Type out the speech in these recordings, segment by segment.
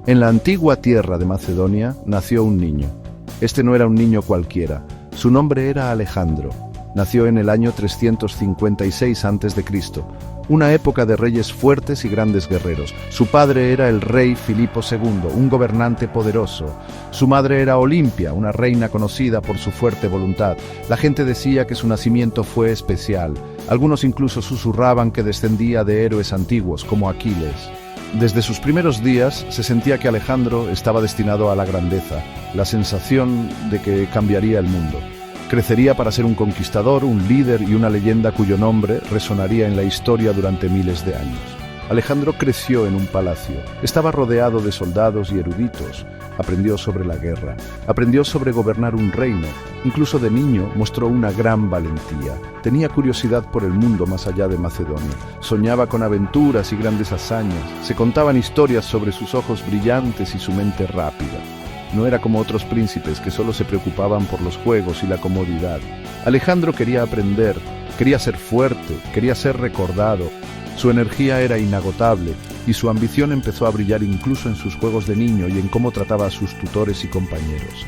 En la antigua tierra de Macedonia nació un niño. Este no era un niño cualquiera, su nombre era Alejandro. Nació en el año 356 a.C., una época de reyes fuertes y grandes guerreros. Su padre era el rey Filipo II, un gobernante poderoso. Su madre era Olimpia, una reina conocida por su fuerte voluntad. La gente decía que su nacimiento fue especial. Algunos incluso susurraban que descendía de héroes antiguos, como Aquiles. Desde sus primeros días se sentía que Alejandro estaba destinado a la grandeza, la sensación de que cambiaría el mundo. Crecería para ser un conquistador, un líder y una leyenda cuyo nombre resonaría en la historia durante miles de años. Alejandro creció en un palacio. Estaba rodeado de soldados y eruditos. Aprendió sobre la guerra. Aprendió sobre gobernar un reino. Incluso de niño mostró una gran valentía. Tenía curiosidad por el mundo más allá de Macedonia. Soñaba con aventuras y grandes hazañas. Se contaban historias sobre sus ojos brillantes y su mente rápida. No era como otros príncipes que solo se preocupaban por los juegos y la comodidad. Alejandro quería aprender, quería ser fuerte, quería ser recordado. Su energía era inagotable y su ambición empezó a brillar incluso en sus juegos de niño y en cómo trataba a sus tutores y compañeros.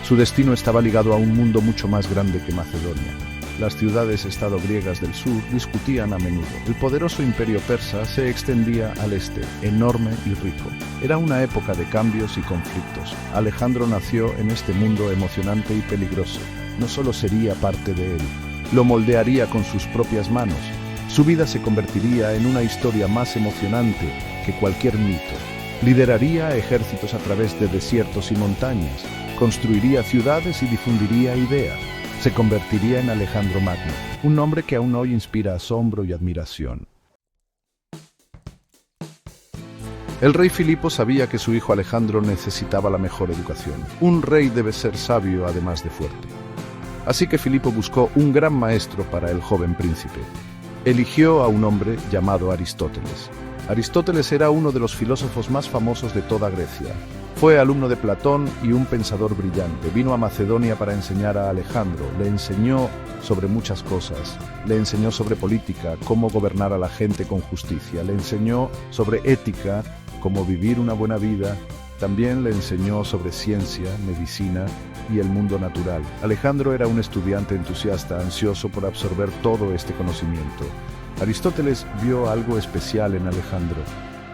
Su destino estaba ligado a un mundo mucho más grande que Macedonia. Las ciudades-estado griegas del sur discutían a menudo. El poderoso imperio persa se extendía al este, enorme y rico. Era una época de cambios y conflictos. Alejandro nació en este mundo emocionante y peligroso. No solo sería parte de él, lo moldearía con sus propias manos. Su vida se convertiría en una historia más emocionante que cualquier mito. Lideraría ejércitos a través de desiertos y montañas. Construiría ciudades y difundiría ideas. Se convertiría en Alejandro Magno, un nombre que aún hoy inspira asombro y admiración. El rey Filipo sabía que su hijo Alejandro necesitaba la mejor educación. Un rey debe ser sabio además de fuerte. Así que Filipo buscó un gran maestro para el joven príncipe. Eligió a un hombre llamado Aristóteles. Aristóteles era uno de los filósofos más famosos de toda Grecia. Fue alumno de Platón y un pensador brillante. Vino a Macedonia para enseñar a Alejandro. Le enseñó sobre muchas cosas. Le enseñó sobre política, cómo gobernar a la gente con justicia. Le enseñó sobre ética, cómo vivir una buena vida. También le enseñó sobre ciencia, medicina y el mundo natural. Alejandro era un estudiante entusiasta, ansioso por absorber todo este conocimiento. Aristóteles vio algo especial en Alejandro.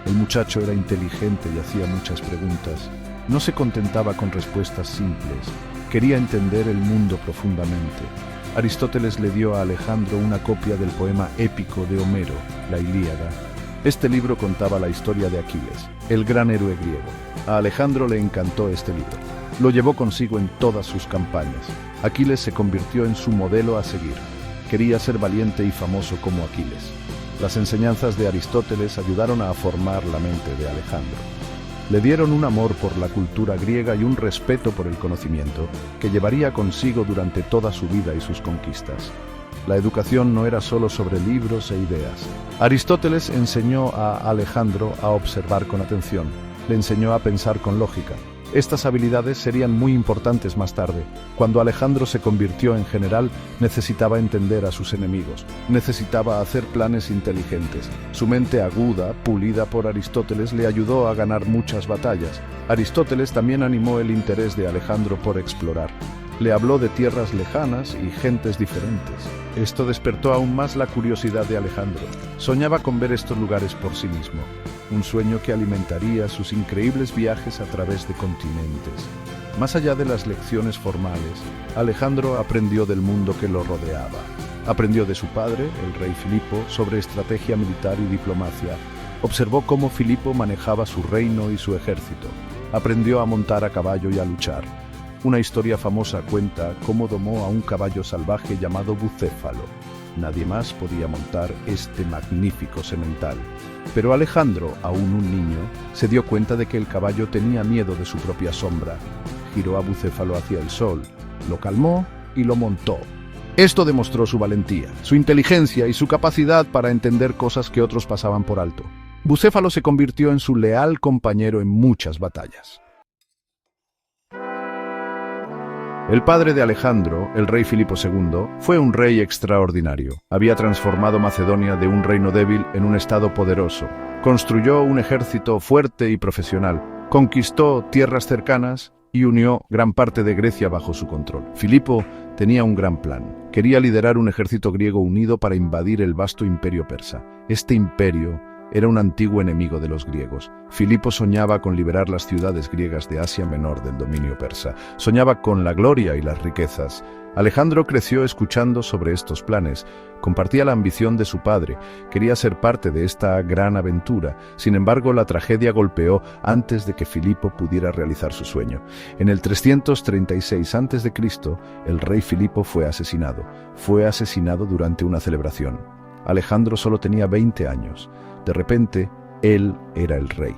El muchacho era inteligente y hacía muchas preguntas. No se contentaba con respuestas simples. Quería entender el mundo profundamente. Aristóteles le dio a Alejandro una copia del poema épico de Homero, la Ilíada. Este libro contaba la historia de Aquiles, el gran héroe griego. A Alejandro le encantó este libro. Lo llevó consigo en todas sus campañas. Aquiles se convirtió en su modelo a seguir. Quería ser valiente y famoso como Aquiles. Las enseñanzas de Aristóteles ayudaron a formar la mente de Alejandro. Le dieron un amor por la cultura griega y un respeto por el conocimiento que llevaría consigo durante toda su vida y sus conquistas. La educación no era solo sobre libros e ideas. Aristóteles enseñó a Alejandro a observar con atención. Le enseñó a pensar con lógica. Estas habilidades serían muy importantes más tarde. Cuando Alejandro se convirtió en general, necesitaba entender a sus enemigos. Necesitaba hacer planes inteligentes. Su mente aguda, pulida por Aristóteles, le ayudó a ganar muchas batallas. Aristóteles también animó el interés de Alejandro por explorar. Le habló de tierras lejanas y gentes diferentes. Esto despertó aún más la curiosidad de Alejandro. Soñaba con ver estos lugares por sí mismo. Un sueño que alimentaría sus increíbles viajes a través de continentes. Más allá de las lecciones formales, Alejandro aprendió del mundo que lo rodeaba. Aprendió de su padre, el rey Filipo, sobre estrategia militar y diplomacia. Observó cómo Filipo manejaba su reino y su ejército. Aprendió a montar a caballo y a luchar. Una historia famosa cuenta cómo domó a un caballo salvaje llamado Bucéfalo. Nadie más podía montar este magnífico semental. Pero Alejandro, aún un niño, se dio cuenta de que el caballo tenía miedo de su propia sombra. Giró a Bucéfalo hacia el sol, lo calmó y lo montó. Esto demostró su valentía, su inteligencia y su capacidad para entender cosas que otros pasaban por alto. Bucéfalo se convirtió en su leal compañero en muchas batallas. El padre de Alejandro, el rey Filipo II, fue un rey extraordinario. Había transformado Macedonia de un reino débil en un estado poderoso. Construyó un ejército fuerte y profesional. Conquistó tierras cercanas y unió gran parte de Grecia bajo su control. Filipo tenía un gran plan. Quería liderar un ejército griego unido para invadir el vasto imperio persa. Este imperio era un antiguo enemigo de los griegos. Filipo soñaba con liberar las ciudades griegas de Asia Menor del dominio persa. Soñaba con la gloria y las riquezas. Alejandro creció escuchando sobre estos planes. Compartía la ambición de su padre. Quería ser parte de esta gran aventura. Sin embargo, la tragedia golpeó antes de que Filipo pudiera realizar su sueño. En el 336 a.C., el rey Filipo fue asesinado. Fue asesinado durante una celebración. Alejandro solo tenía 20 años. De repente, él era el rey.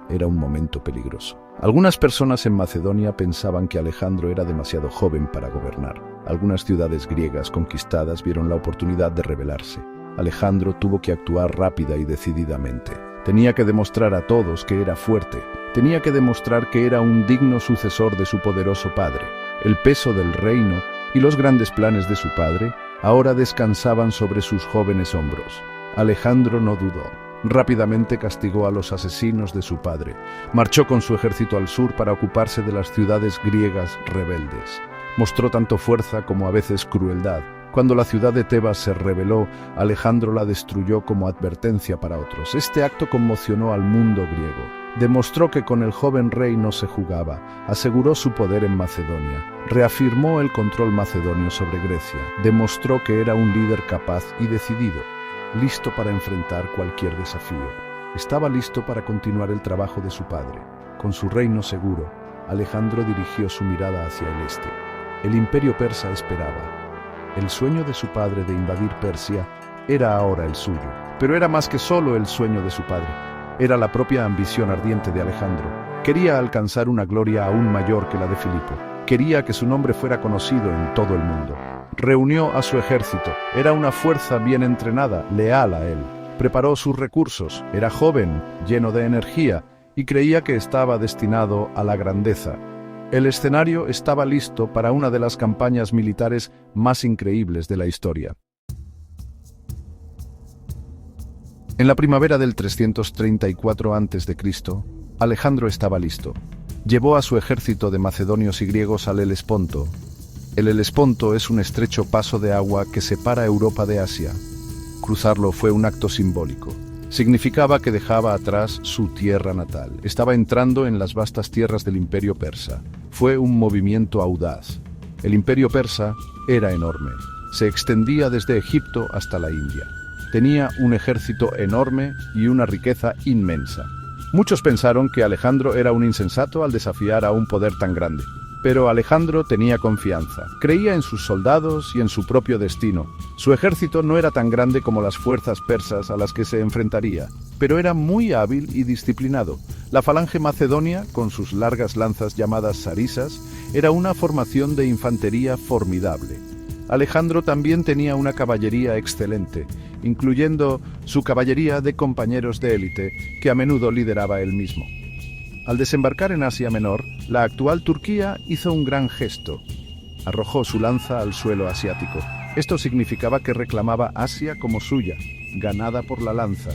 Era un momento peligroso. Algunas personas en Macedonia pensaban que Alejandro era demasiado joven para gobernar. Algunas ciudades griegas conquistadas vieron la oportunidad de rebelarse. Alejandro tuvo que actuar rápida y decididamente. Tenía que demostrar a todos que era fuerte. Tenía que demostrar que era un digno sucesor de su poderoso padre. El peso del reino y los grandes planes de su padre ahora descansaban sobre sus jóvenes hombros. Alejandro no dudó. Rápidamente castigó a los asesinos de su padre. Marchó con su ejército al sur para ocuparse de las ciudades griegas rebeldes. Mostró tanto fuerza como a veces crueldad. Cuando la ciudad de Tebas se rebeló, Alejandro la destruyó como advertencia para otros. Este acto conmocionó al mundo griego. Demostró que con el joven rey no se jugaba. Aseguró su poder en Macedonia. Reafirmó el control macedonio sobre Grecia. Demostró que era un líder capaz y decidido, listo para enfrentar cualquier desafío. Estaba listo para continuar el trabajo de su padre. Con su reino seguro, Alejandro dirigió su mirada hacia el este. El imperio persa esperaba. El sueño de su padre de invadir Persia era ahora el suyo, pero era más que solo el sueño de su padre. Era la propia ambición ardiente de Alejandro. Quería alcanzar una gloria aún mayor que la de Filipo. Quería que su nombre fuera conocido en todo el mundo. Reunió a su ejército. Era una fuerza bien entrenada, leal a él. Preparó sus recursos. Era joven, lleno de energía, y creía que estaba destinado a la grandeza. El escenario estaba listo para una de las campañas militares más increíbles de la historia. En la primavera del 334 a.C., Alejandro estaba listo. Llevó a su ejército de macedonios y griegos al Helesponto. El Helesponto es un estrecho paso de agua que separa Europa de Asia. Cruzarlo fue un acto simbólico. Significaba que dejaba atrás su tierra natal. Estaba entrando en las vastas tierras del imperio persa. Fue un movimiento audaz. El imperio persa era enorme. Se extendía desde Egipto hasta la India. Tenía un ejército enorme y una riqueza inmensa. Muchos pensaron que Alejandro era un insensato al desafiar a un poder tan grande. Pero Alejandro tenía confianza. Creía en sus soldados y en su propio destino. Su ejército no era tan grande como las fuerzas persas a las que se enfrentaría, pero era muy hábil y disciplinado. La falange macedonia, con sus largas lanzas llamadas sarisas, era una formación de infantería formidable. Alejandro también tenía una caballería excelente, incluyendo su caballería de compañeros de élite, que a menudo lideraba él mismo. Al desembarcar en Asia Menor, la actual Turquía hizo un gran gesto. Arrojó su lanza al suelo asiático. Esto significaba que reclamaba Asia como suya, ganada por la lanza.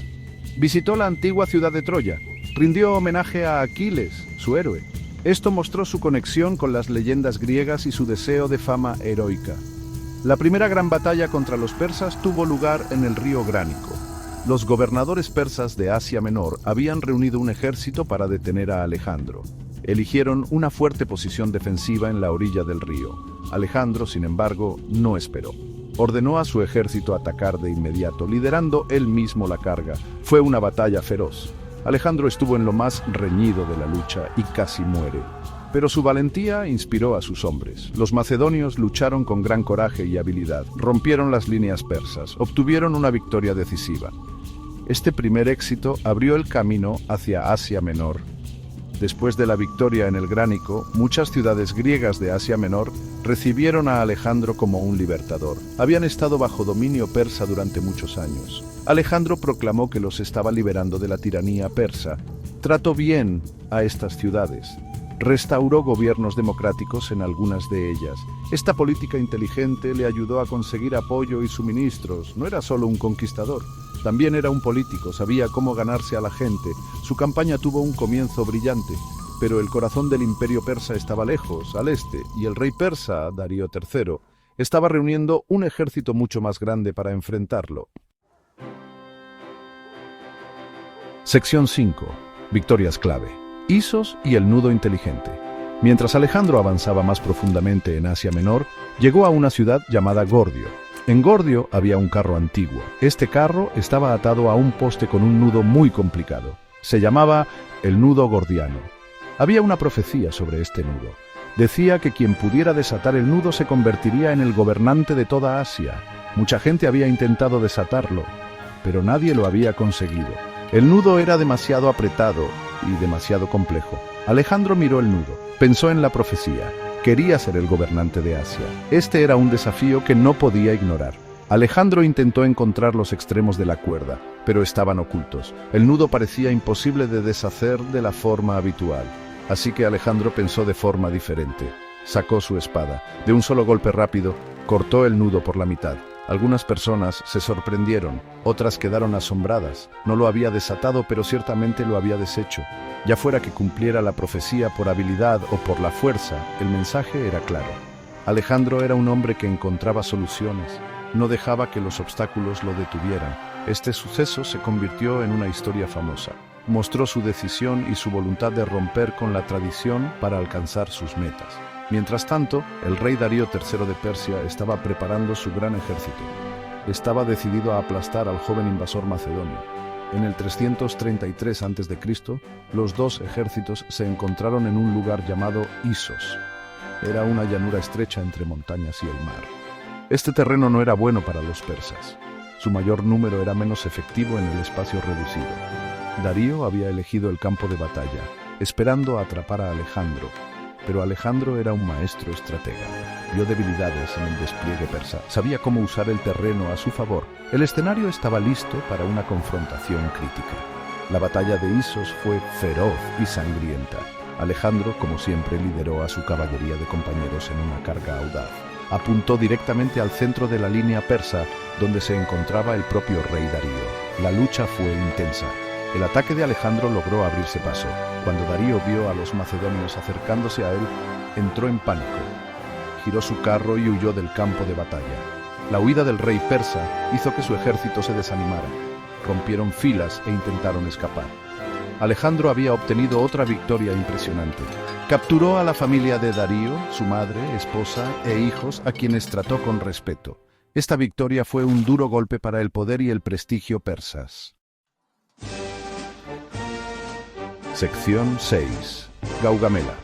Visitó la antigua ciudad de Troya. Rindió homenaje a Aquiles, su héroe. Esto mostró su conexión con las leyendas griegas y su deseo de fama heroica. La primera gran batalla contra los persas tuvo lugar en el río Gránico. Los gobernadores persas de Asia Menor habían reunido un ejército para detener a Alejandro. Eligieron una fuerte posición defensiva en la orilla del río. Alejandro, sin embargo, no esperó. Ordenó a su ejército atacar de inmediato, liderando él mismo la carga. Fue una batalla feroz. Alejandro estuvo en lo más reñido de la lucha y casi muere. Pero su valentía inspiró a sus hombres. Los macedonios lucharon con gran coraje y habilidad. Rompieron las líneas persas. Obtuvieron una victoria decisiva. Este primer éxito abrió el camino hacia Asia Menor. Después de la victoria en el Gránico, muchas ciudades griegas de Asia Menor recibieron a Alejandro como un libertador. Habían estado bajo dominio persa durante muchos años. Alejandro proclamó que los estaba liberando de la tiranía persa. Trató bien a estas ciudades. Restauró gobiernos democráticos en algunas de ellas. Esta política inteligente le ayudó a conseguir apoyo y suministros. No era solo un conquistador. También era un político, sabía cómo ganarse a la gente. Su campaña tuvo un comienzo brillante. pero el corazón del imperio persa estaba lejos, al este, y el rey persa, Darío III, estaba reuniendo un ejército mucho más grande para enfrentarlo. Sección 5. Victorias clave. Isos y el nudo inteligente. Mientras Alejandro avanzaba más profundamente en Asia Menor, llegó a una ciudad llamada Gordio. En Gordio había un carro antiguo. Este carro estaba atado a un poste con un nudo muy complicado. Se llamaba el nudo gordiano. Había una profecía sobre este nudo. Decía que quien pudiera desatar el nudo se convertiría en el gobernante de toda Asia. Mucha gente había intentado desatarlo, pero nadie lo había conseguido. El nudo era demasiado apretado y demasiado complejo. Alejandro miró el nudo, pensó en la profecía. Quería ser el gobernante de Asia. Este era un desafío que no podía ignorar. Alejandro intentó encontrar los extremos de la cuerda, pero estaban ocultos. El nudo parecía imposible de deshacer de la forma habitual. Así que Alejandro pensó de forma diferente. Sacó su espada. De un solo golpe rápido, cortó el nudo por la mitad. Algunas personas se sorprendieron, otras quedaron asombradas. No lo había desatado, pero ciertamente lo había deshecho. Ya fuera que cumpliera la profecía por habilidad o por la fuerza, el mensaje era claro. Alejandro era un hombre que encontraba soluciones. No dejaba que los obstáculos lo detuvieran. Este suceso se convirtió en una historia famosa. Mostró su decisión y su voluntad de romper con la tradición para alcanzar sus metas. Mientras tanto, el rey Darío III de Persia estaba preparando su gran ejército. Estaba decidido a aplastar al joven invasor macedonio. En el 333 a.C., los dos ejércitos se encontraron en un lugar llamado Isos. Era una llanura estrecha entre montañas y el mar. Este terreno no era bueno para los persas. Su mayor número era menos efectivo en el espacio reducido. Darío había elegido el campo de batalla, esperando atrapar a Alejandro. Pero Alejandro era un maestro estratega. Vio debilidades en el despliegue persa. Sabía cómo usar el terreno a su favor. El escenario estaba listo para una confrontación crítica. La batalla de Isos fue feroz y sangrienta. Alejandro, como siempre, lideró a su caballería de compañeros en una carga audaz. Apuntó directamente al centro de la línea persa, donde se encontraba el propio rey Darío. La lucha fue intensa. El ataque de Alejandro logró abrirse paso. Cuando Darío vio a los macedonios acercándose a él, entró en pánico. Giró su carro y huyó del campo de batalla. La huida del rey persa hizo que su ejército se desanimara. Rompieron filas e intentaron escapar. Alejandro había obtenido otra victoria impresionante. Capturó a la familia de Darío, su madre, esposa e hijos, a quienes trató con respeto. Esta victoria fue un duro golpe para el poder y el prestigio persas. Sección 6. Gaugamela.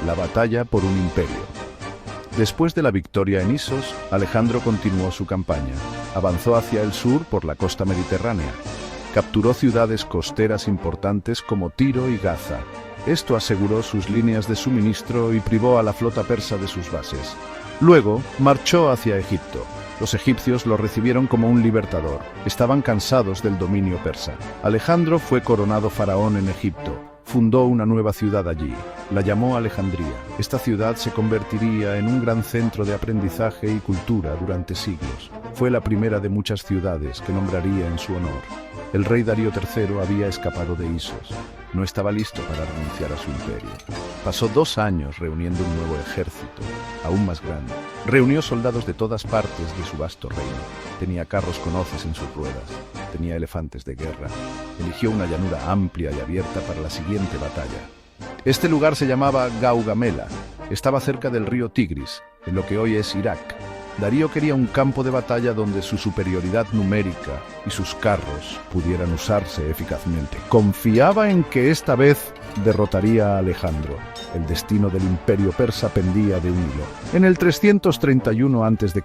La batalla por un imperio. Después de la victoria en Isos, Alejandro continuó su campaña. Avanzó hacia el sur por la costa mediterránea. Capturó ciudades costeras importantes como Tiro y Gaza. Esto aseguró sus líneas de suministro y privó a la flota persa de sus bases. Luego, marchó hacia Egipto. Los egipcios lo recibieron como un libertador. Estaban cansados del dominio persa. Alejandro fue coronado faraón en Egipto. Fundó una nueva ciudad allí. La llamó Alejandría. Esta ciudad se convertiría en un gran centro de aprendizaje y cultura durante siglos. Fue la primera de muchas ciudades que nombraría en su honor. El rey Darío III había escapado de Isos. No estaba listo para renunciar a su imperio. Pasó 2 años reuniendo un nuevo ejército, aún más grande. Reunió soldados de todas partes de su vasto reino. Tenía carros con hoces en sus ruedas. Tenía elefantes de guerra. Eligió una llanura amplia y abierta para la siguiente batalla. Este lugar se llamaba Gaugamela. Estaba cerca del río Tigris, en lo que hoy es Irak. Darío quería un campo de batalla donde su superioridad numérica y sus carros pudieran usarse eficazmente. Confiaba en que esta vez derrotaría a Alejandro. El destino del imperio persa pendía de un hilo. En el 331 a.C.,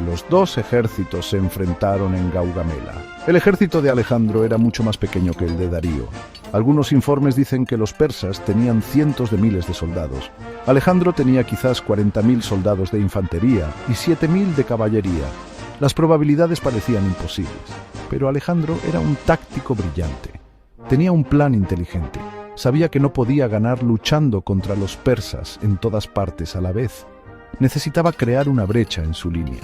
los dos ejércitos se enfrentaron en Gaugamela. El ejército de Alejandro era mucho más pequeño que el de Darío. Algunos informes dicen que los persas tenían cientos de miles de soldados. Alejandro tenía quizás 40.000 soldados de infantería y 7.000 de caballería. Las probabilidades parecían imposibles, pero Alejandro era un táctico brillante. Tenía un plan inteligente. Sabía que no podía ganar luchando contra los persas en todas partes a la vez. Necesitaba crear una brecha en su línea.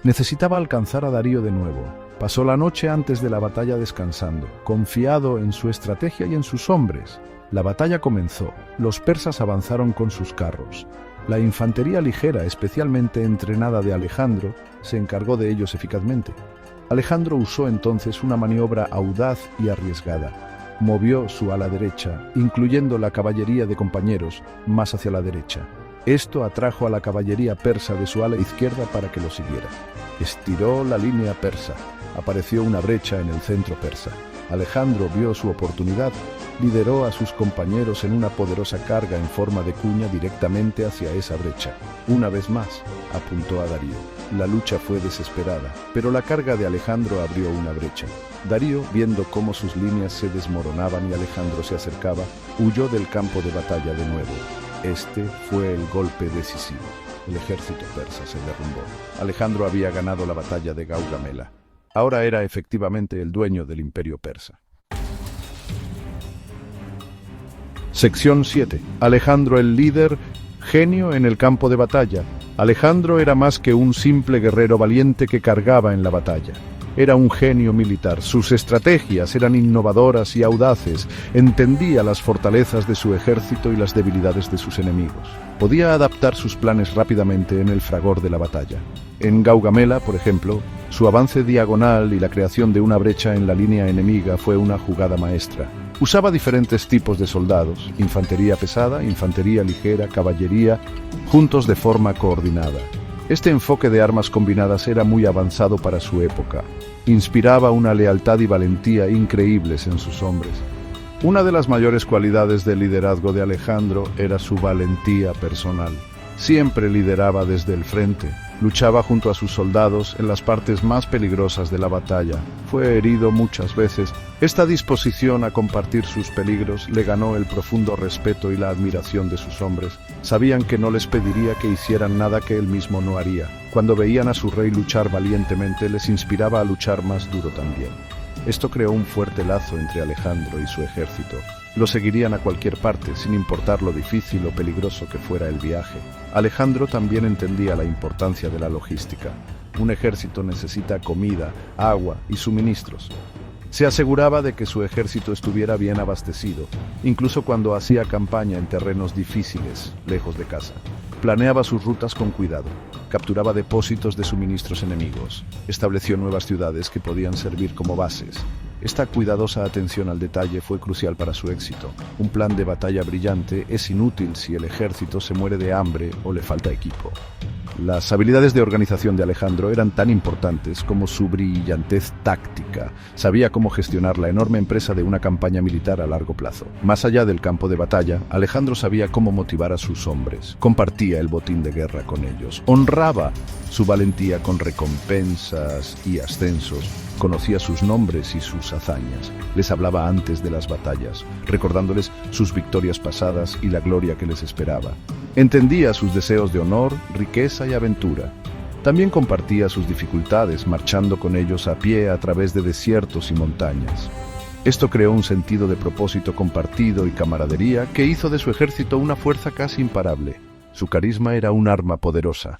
Necesitaba alcanzar a Darío de nuevo. Pasó la noche antes de la batalla descansando, confiado en su estrategia y en sus hombres. La batalla comenzó. Los persas avanzaron con sus carros. La infantería ligera, especialmente entrenada de Alejandro, se encargó de ellos eficazmente. Alejandro usó entonces una maniobra audaz y arriesgada. Movió su ala derecha, incluyendo la caballería de compañeros, más hacia la derecha. Esto atrajo a la caballería persa de su ala izquierda para que lo siguiera. Estiró la línea persa. Apareció una brecha en el centro persa. Alejandro vio su oportunidad, lideró a sus compañeros en una poderosa carga en forma de cuña directamente hacia esa brecha. Una vez más, apuntó a Darío. La lucha fue desesperada, pero la carga de Alejandro abrió una brecha. Darío, viendo cómo sus líneas se desmoronaban y Alejandro se acercaba, huyó del campo de batalla de nuevo. Este fue el golpe decisivo. El ejército persa se derrumbó. Alejandro había ganado la batalla de Gaugamela. Ahora era efectivamente el dueño del imperio persa. Sección 7. Alejandro el líder, genio en el campo de batalla. Alejandro era más que un simple guerrero valiente que cargaba en la batalla. Era un genio militar. Sus estrategias eran innovadoras y audaces. Entendía las fortalezas de su ejército y las debilidades de sus enemigos. Podía adaptar sus planes rápidamente en el fragor de la batalla. En Gaugamela, por ejemplo, su avance diagonal y la creación de una brecha en la línea enemiga fue una jugada maestra. Usaba diferentes tipos de soldados, infantería pesada, infantería ligera, caballería, juntos de forma coordinada. Este enfoque de armas combinadas era muy avanzado para su época. Inspiraba una lealtad y valentía increíbles en sus hombres. Una de las mayores cualidades del liderazgo de Alejandro era su valentía personal. Siempre lideraba desde el frente. Luchaba junto a sus soldados en las partes más peligrosas de la batalla. Fue herido muchas veces. Esta disposición a compartir sus peligros le ganó el profundo respeto y la admiración de sus hombres. Sabían que no les pediría que hicieran nada que él mismo no haría. Cuando veían a su rey luchar valientemente, les inspiraba a luchar más duro también. Esto creó un fuerte lazo entre Alejandro y su ejército. Lo seguirían a cualquier parte, sin importar lo difícil o peligroso que fuera el viaje. Alejandro también entendía la importancia de la logística. Un ejército necesita comida, agua y suministros. Se aseguraba de que su ejército estuviera bien abastecido, incluso cuando hacía campaña en terrenos difíciles, lejos de casa. Planeaba sus rutas con cuidado, capturaba depósitos de suministros enemigos, estableció nuevas ciudades que podían servir como bases. Esta cuidadosa atención al detalle fue crucial para su éxito. Un plan de batalla brillante es inútil si el ejército se muere de hambre o le falta equipo. Las habilidades de organización de Alejandro eran tan importantes como su brillantez táctica. Sabía cómo gestionar la enorme empresa de una campaña militar a largo plazo. Más allá del campo de batalla, Alejandro sabía cómo motivar a sus hombres. Compartía el botín de guerra con ellos. Honraba su valentía con recompensas y ascensos. Conocía sus nombres y sus hazañas. Les hablaba antes de las batallas, recordándoles sus victorias pasadas y la gloria que les esperaba. Entendía sus deseos de honor, riqueza y aventura. También compartía sus dificultades, marchando con ellos a pie a través de desiertos y montañas. Esto creó un sentido de propósito compartido y camaradería que hizo de su ejército una fuerza casi imparable. Su carisma era un arma poderosa.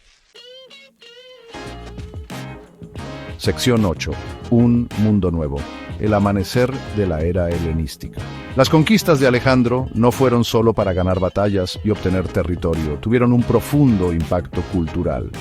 Sección 8. Un mundo nuevo. El amanecer de la era helenística. Las conquistas de Alejandro no fueron solo para ganar batallas y obtener territorio, tuvieron un profundo impacto cultural.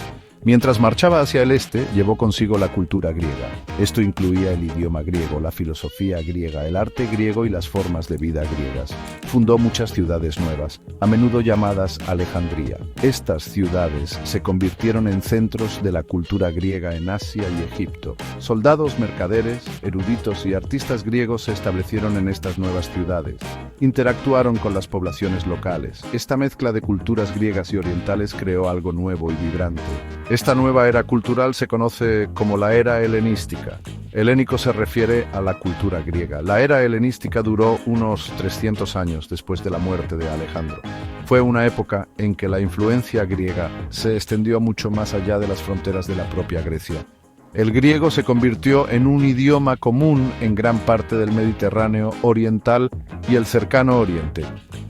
Mientras marchaba hacia el este, llevó consigo la cultura griega. Esto incluía el idioma griego, la filosofía griega, el arte griego y las formas de vida griegas. Fundó muchas ciudades nuevas, a menudo llamadas Alejandría. Estas ciudades se convirtieron en centros de la cultura griega en Asia y Egipto. Soldados, mercaderes, eruditos y artistas griegos se establecieron en estas nuevas ciudades. Interactuaron con las poblaciones locales. Esta mezcla de culturas griegas y orientales creó algo nuevo y vibrante. Esta nueva era cultural se conoce como la era helenística. Helénico se refiere a la cultura griega. La era helenística duró unos 300 años después de la muerte de Alejandro. Fue una época en que la influencia griega se extendió mucho más allá de las fronteras de la propia Grecia. El griego se convirtió en un idioma común en gran parte del Mediterráneo oriental y el cercano oriente.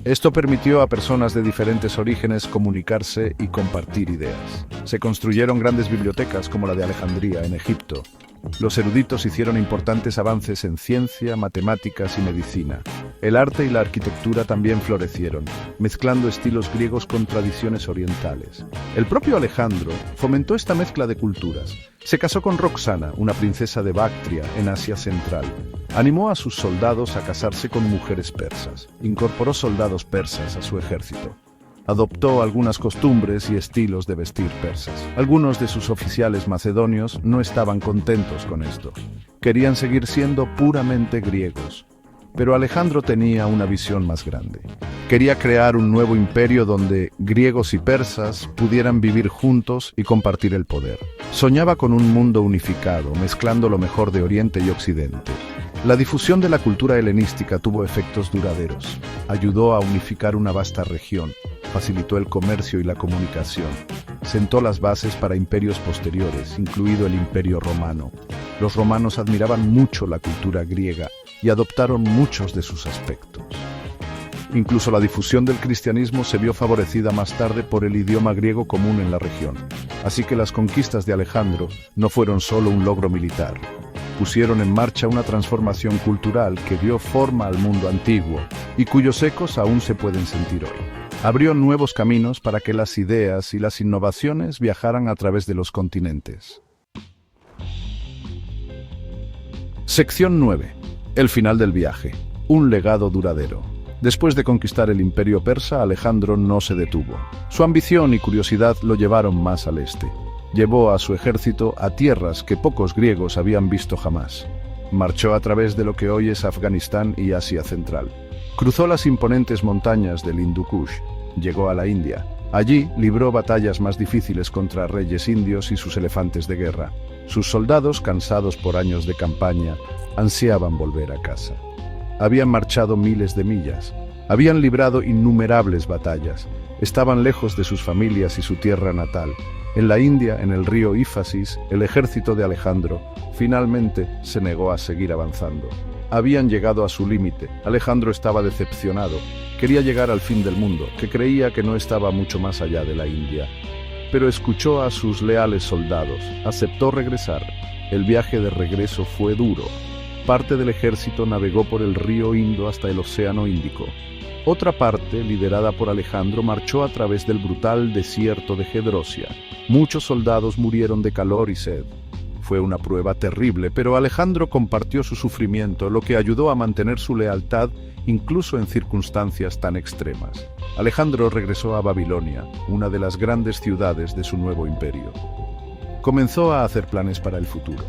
Esto permitió a personas de diferentes orígenes comunicarse y compartir ideas. Se construyeron grandes bibliotecas como la de Alejandría, en Egipto. Los eruditos hicieron importantes avances en ciencia, matemáticas y medicina. El arte y la arquitectura también florecieron, mezclando estilos griegos con tradiciones orientales. El propio Alejandro fomentó esta mezcla de culturas. Se casó con Roxana, una princesa de Bactria, en Asia Central. Animó a sus soldados a casarse con mujeres persas. Incorporó soldados persas a su ejército. Adoptó algunas costumbres y estilos de vestir persas. Algunos de sus oficiales macedonios no estaban contentos con esto. Querían seguir siendo puramente griegos. Pero Alejandro tenía una visión más grande. Quería crear un nuevo imperio donde griegos y persas pudieran vivir juntos y compartir el poder. Soñaba con un mundo unificado, mezclando lo mejor de Oriente y Occidente. La difusión de la cultura helenística tuvo efectos duraderos. Ayudó a unificar una vasta región, facilitó el comercio y la comunicación. Sentó las bases para imperios posteriores, incluido el Imperio Romano. Los romanos admiraban mucho la cultura griega y adoptaron muchos de sus aspectos. Incluso la difusión del cristianismo se vio favorecida más tarde por el idioma griego común en la región. Así que las conquistas de Alejandro no fueron solo un logro militar. Pusieron en marcha una transformación cultural que dio forma al mundo antiguo y cuyos ecos aún se pueden sentir hoy. Abrió nuevos caminos para que las ideas y las innovaciones viajaran a través de los continentes. Sección 9. El final del viaje. Un legado duradero. Después de conquistar el imperio persa, Alejandro no se detuvo. Su ambición y curiosidad lo llevaron más al este. Llevó a su ejército a tierras que pocos griegos habían visto jamás. Marchó a través de lo que hoy es Afganistán y Asia Central. Cruzó las imponentes montañas del Hindu Kush. Llegó a la India. Allí libró batallas más difíciles contra reyes indios y sus elefantes de guerra. Sus soldados, cansados por años de campaña, ansiaban volver a casa. Habían marchado miles de millas. Habían librado innumerables batallas. Estaban lejos de sus familias y su tierra natal. En la India, en el río Éufrates, el ejército de Alejandro finalmente se negó a seguir avanzando. Habían llegado a su límite. Alejandro estaba decepcionado. Quería llegar al fin del mundo, que creía que no estaba mucho más allá de la India. Pero escuchó a sus leales soldados. Aceptó regresar. El viaje de regreso fue duro. Parte del ejército navegó por el río Indo hasta el Océano Índico. Otra parte, liderada por Alejandro, marchó a través del brutal desierto de Gedrosia. Muchos soldados murieron de calor y sed. Fue una prueba terrible, pero Alejandro compartió su sufrimiento, lo que ayudó a mantener su lealtad incluso en circunstancias tan extremas. Alejandro regresó a Babilonia, una de las grandes ciudades de su nuevo imperio. Comenzó a hacer planes para el futuro.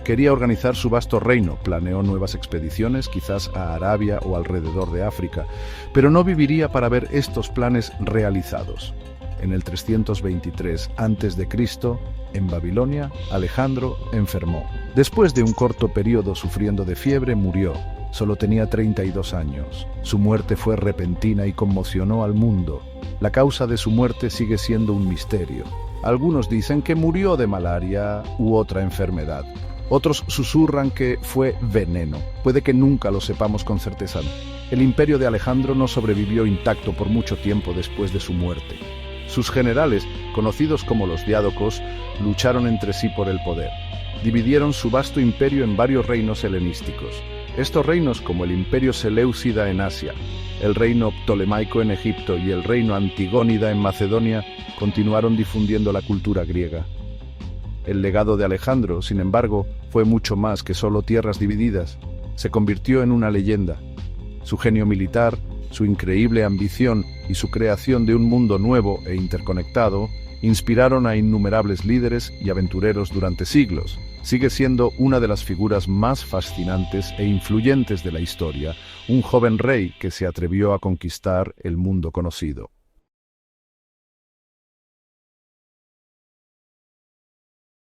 Quería organizar su vasto reino, planeó nuevas expediciones, quizás a Arabia o alrededor de África, pero no viviría para ver estos planes realizados. En el 323 a.C., en Babilonia, Alejandro enfermó. Después de un corto periodo sufriendo de fiebre, murió. Solo tenía 32 años. Su muerte fue repentina y conmocionó al mundo. La causa de su muerte sigue siendo un misterio. Algunos dicen que murió de malaria u otra enfermedad. Otros susurran que fue veneno. Puede que nunca lo sepamos con certeza. El imperio de Alejandro no sobrevivió intacto por mucho tiempo después de su muerte. Sus generales, conocidos como los diádocos, lucharon entre sí por el poder. Dividieron su vasto imperio en varios reinos helenísticos. Estos reinos, como el imperio seleucida en Asia, el reino ptolemaico en Egipto y el reino antigónida en Macedonia, continuaron difundiendo la cultura griega. El legado de Alejandro, sin embargo, fue mucho más que solo tierras divididas. Se convirtió en una leyenda. Su genio militar, su increíble ambición y su creación de un mundo nuevo e interconectado inspiraron a innumerables líderes y aventureros durante siglos. Sigue siendo una de las figuras más fascinantes e influyentes de la historia, un joven rey que se atrevió a conquistar el mundo conocido.